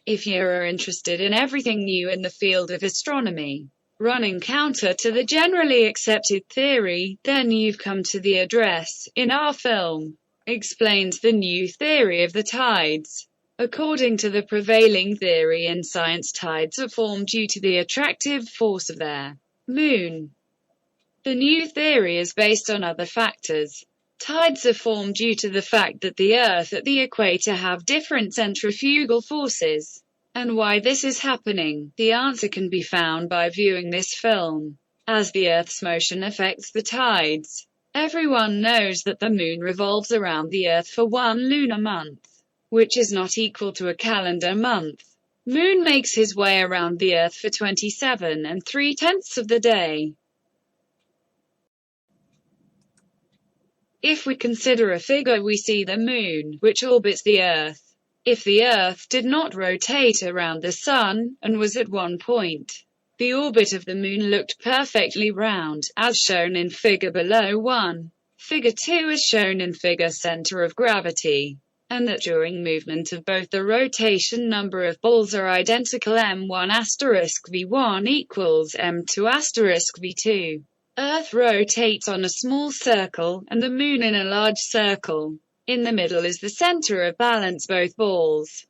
If you are interested in everything new in the field of astronomy, running counter to the generally accepted theory, then you've come to the address. In our film, explains the new theory of the tides. According to the prevailing theory in science, tides are formed due to the attractive force of their moon. The new theory is based on other factors. Tides are formed due to the fact that the Earth at the equator have different centrifugal forces. And why this is happening, the answer can be found by viewing this film. As the Earth's motion affects the tides, everyone knows that the moon revolves around the Earth for one lunar month, which is not equal to a calendar month. Moon makes his way around the Earth for 27 and 3/10 of the day. If we consider a figure, we see the moon, which orbits the Earth. If the Earth did not rotate around the sun, and was at one point, the orbit of the moon looked perfectly round, as shown in figure below 1. Figure 2 is shown in figure center of gravity, and that during movement of both the rotation number of balls are identical. m1 asterisk v1 equals m2 asterisk v2. Earth rotates on a small circle, and the moon in a large circle. In the middle is the center of balance, both balls.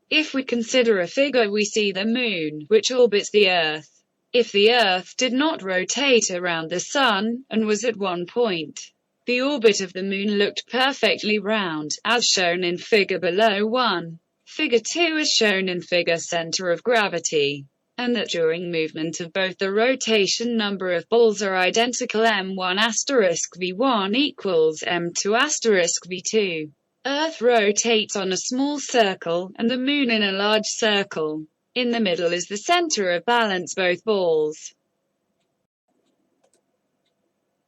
If we consider a figure, we see the moon, which orbits the Earth. If the Earth did not rotate around the sun, and was at one point, the orbit of the moon looked perfectly round, as shown in figure below 1. Figure 2 is shown in figure center of gravity, and that during movement of both the rotation number of balls are identical. m1 asterisk v1 equals m2 asterisk v2. Earth rotates on a small circle, and the moon in a large circle. In the middle is the center of balance, both balls.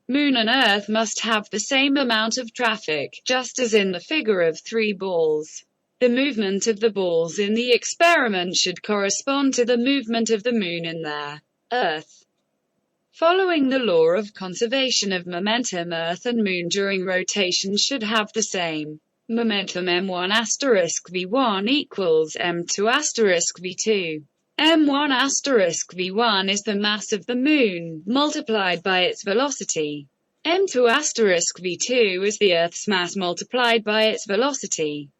Moon and Earth must have the same amount of traffic, just as in the figure of 3 balls. The movement of the balls in the experiment should correspond to the movement of the moon in their Earth. Following the law of conservation of momentum, Earth and moon during rotation should have the same momentum. m1 asterisk v1 equals m2 asterisk v2. m1 asterisk v1 is the mass of the moon, multiplied by its velocity. m2 asterisk v2 is the Earth's mass multiplied by its velocity.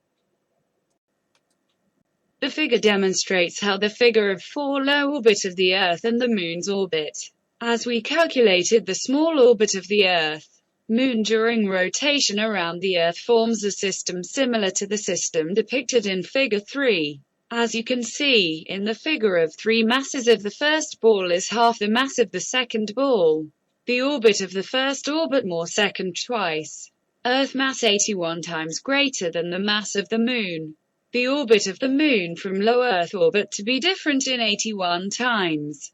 The figure demonstrates how the figure of 4 low orbit of the Earth and the Moon's orbit. As we calculated the small orbit of the Earth, Moon during rotation around the Earth forms a system similar to the system depicted in figure 3. As you can see, in the figure of 3, masses of the first ball is half the mass of the second ball. The orbit of the first orbit more second twice. Earth mass 81 times greater than the mass of the Moon. The orbit of the Moon from low Earth orbit to be different in 81 times.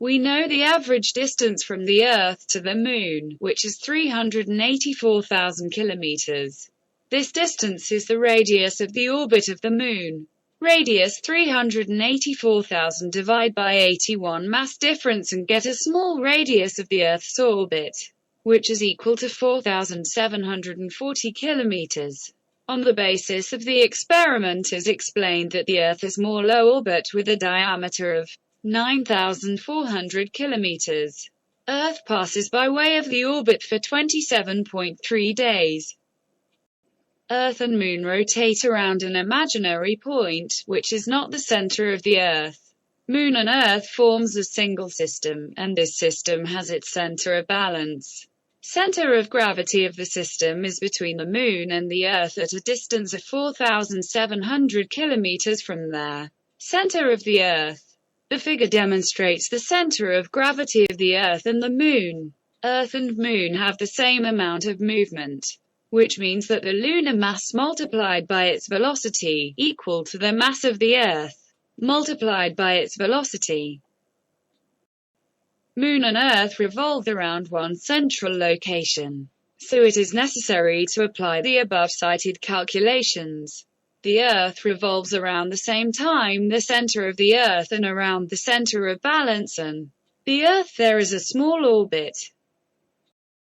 We know the average distance from the Earth to the Moon, which is 384,000 kilometers. This distance is the radius of the orbit of the Moon. Radius 384,000 divide by 81 mass difference and get a small radius of the Earth's orbit, which is equal to 4,740 kilometers. On the basis of the experiment is explained that the Earth is more low orbit with a diameter of 9,400 kilometers. Earth passes by way of the orbit for 27.3 days. Earth and Moon rotate around an imaginary point, which is not the center of the Earth. Moon and Earth forms a single system, and this system has its center of balance. Center of gravity of the system is between the Moon and the Earth at a distance of 4,700 kilometers from their center of the Earth. The figure demonstrates the center of gravity of the Earth and the Moon. Earth and Moon have the same amount of movement, which means that the lunar mass multiplied by its velocity equal to the mass of the Earth multiplied by its velocity. Moon and Earth revolve around one central location, so it is necessary to apply the above-cited calculations. The Earth revolves around the same time the center of the Earth and around the center of balance, and the Earth there is a small orbit.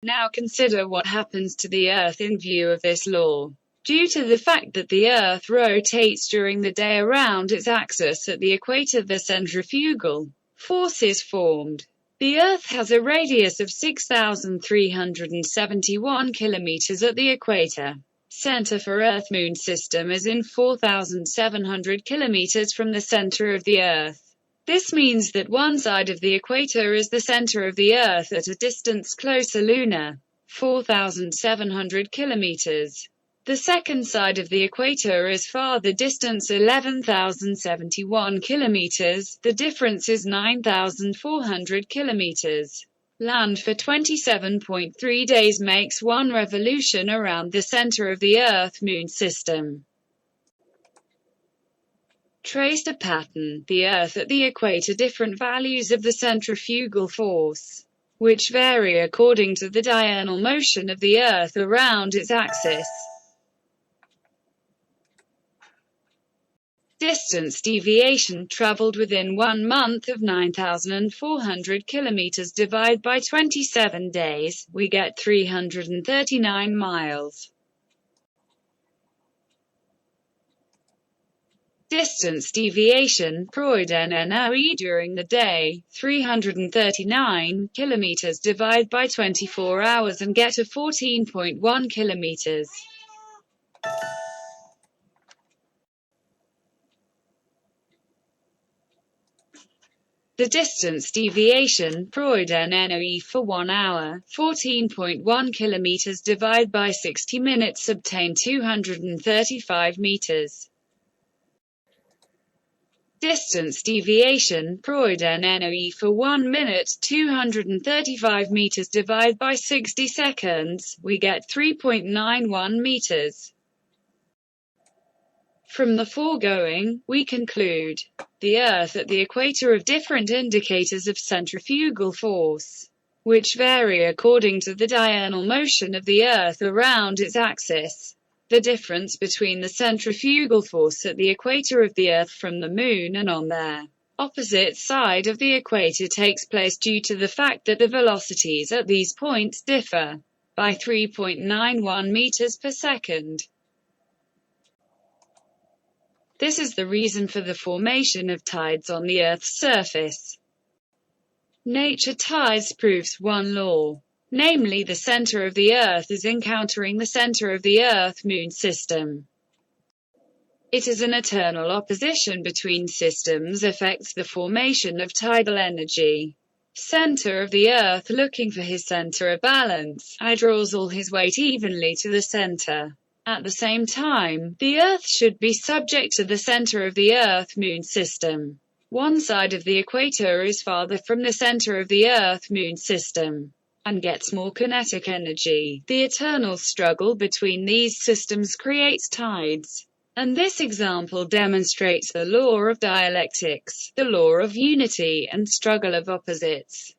Now consider what happens to the Earth in view of this law. Due to the fact that the Earth rotates during the day around its axis at the equator, the centrifugal force is formed. The Earth has a radius of 6,371 kilometers at the equator. Center for Earth-Moon system is in 4,700 kilometers from the center of the Earth. This means that one side of the equator is the center of the Earth at a distance closer lunar, 4,700 kilometers. The second side of the equator is farther distance, 11,071 kilometers. The difference is 9,400 kilometers. Land for 27.3 days makes one revolution around the center of the Earth-Moon system. Traced a pattern, the Earth at the equator, different values of the centrifugal force, which vary according to the diurnal motion of the Earth around its axis. Distance deviation traveled within 1 month of 9,400 kilometers. Divide by 27 days, we get 339 miles. Distance deviation (NOE) during the day, 339 kilometers. Divide by 24 hours and get a 14.1 kilometers. The distance deviation (NOE) for 1 hour, 14.1 kilometers. Divide by 60 minutes, obtain 235 meters. Distance deviation (NOE) for 1 minute, 235 meters. Divide by 60 seconds, we get 3.91 meters. From the foregoing, we conclude the Earth at the equator of different indicators of centrifugal force, which vary according to the diurnal motion of the Earth around its axis. The difference between the centrifugal force at the equator of the Earth from the Moon and on their opposite side of the equator takes place due to the fact that the velocities at these points differ by 3.91 meters per second. This is the reason for the formation of tides on the Earth's surface. Nature tides proves one law, namely the center of the Earth is encountering the center of the Earth-Moon system. It is an eternal opposition between systems affects the formation of tidal energy. Center of the Earth looking for his center of balance, I draws all his weight evenly to the center. At the same time, the Earth should be subject to the center of the Earth-Moon system. One side of the equator is farther from the center of the Earth-Moon system, and gets more kinetic energy. The eternal struggle between these systems creates tides. And this example demonstrates the law of dialectics, the law of unity and struggle of opposites.